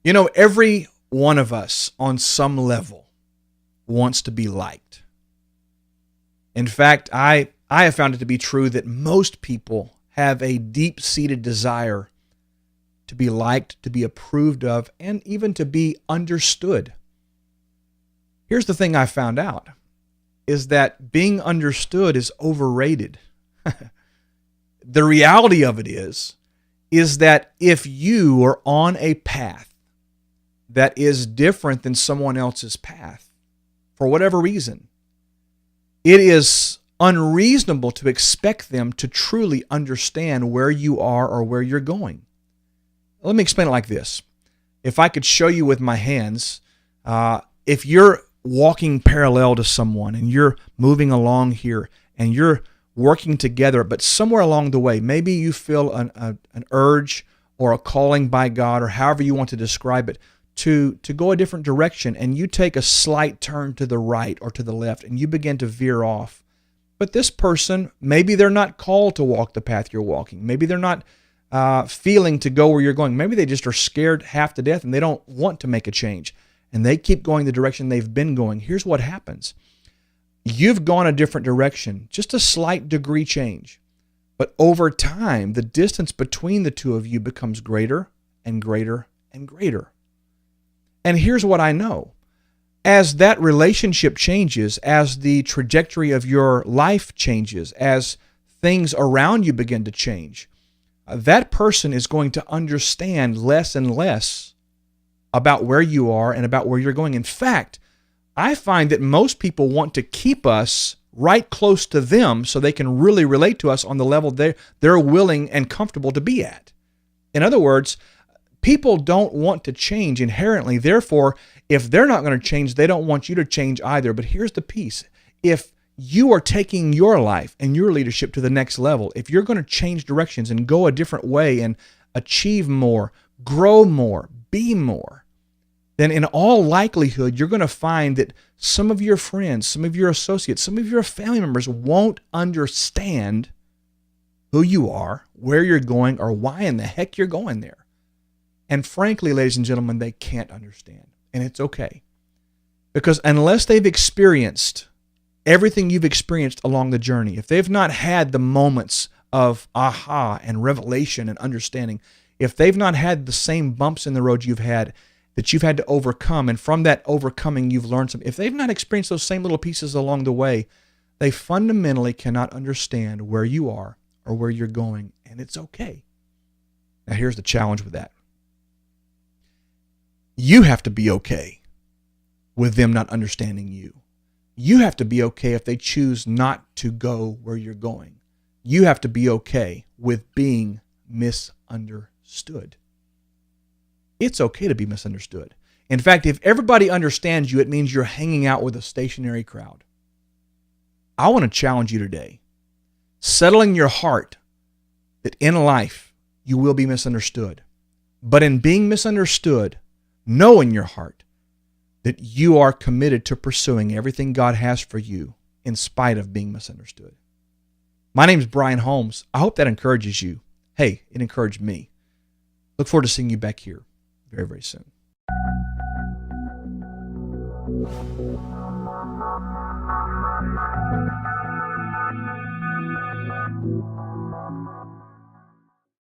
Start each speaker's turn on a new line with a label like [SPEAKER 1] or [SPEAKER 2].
[SPEAKER 1] You know, every one of us on some level wants to be liked. In fact, I have found it to be true that most people have a deep-seated desire to be liked, to be approved of, and even to be understood. Here's the thing I found out is that being understood is overrated. The reality of it is that if you are on a path that is different than someone else's path, for whatever reason, it is unreasonable to expect them to truly understand where you are or where you're going. Let me explain it like this. If I could show you with my hands, if you're walking parallel to someone and you're moving along here and you're working together, but somewhere along the way, maybe you feel an urge or a calling by God, or however you want to describe it, to go a different direction, and you take a slight turn to the right or to the left and you begin to veer off. But this person, maybe they're not called to walk the path you're walking. Maybe they're not feeling to go where you're going. Maybe they just are scared half to death and they don't want to make a change. And they keep going the direction they've been going. Here's what happens. You've gone a different direction, just a slight degree change. But over time, the distance between the two of you becomes greater and greater and greater. And here's what I know. As that relationship changes, as the trajectory of your life changes, as things around you begin to change, that person is going to understand less and less about where you are and about where you're going. In fact, I find that most people want to keep us right close to them so they can really relate to us on the level they're willing and comfortable to be at. In other words, people don't want to change inherently. Therefore, if they're not going to change, they don't want you to change either. But here's the piece. If you are taking your life and your leadership to the next level, if you're going to change directions and go a different way and achieve more, grow more, be more, then in all likelihood, you're going to find that some of your friends, some of your associates, some of your family members won't understand who you are, where you're going, or why in the heck you're going there. And frankly, ladies and gentlemen, they can't understand. And it's okay. Because unless they've experienced everything you've experienced along the journey, if they've not had the moments of aha and revelation and understanding, if they've not had the same bumps in the road you've had, that you've had to overcome, and from that overcoming you've learned something, if they've not experienced those same little pieces along the way, they fundamentally cannot understand where you are or where you're going, and it's okay. Now here's the challenge with that. You have to be okay with them not understanding you. You have to be okay if they choose not to go where you're going. You have to be okay with being misunderstood. It's okay to be misunderstood. In fact, if everybody understands you, it means you're hanging out with a stationary crowd. I want to challenge you today. Settle in your heart that in life you will be misunderstood. But in being misunderstood, know in your heart that you are committed to pursuing everything God has for you in spite of being misunderstood. My name is Brian Holmes. I hope that encourages you. Hey, it encouraged me. Look forward to seeing you back here very, very soon.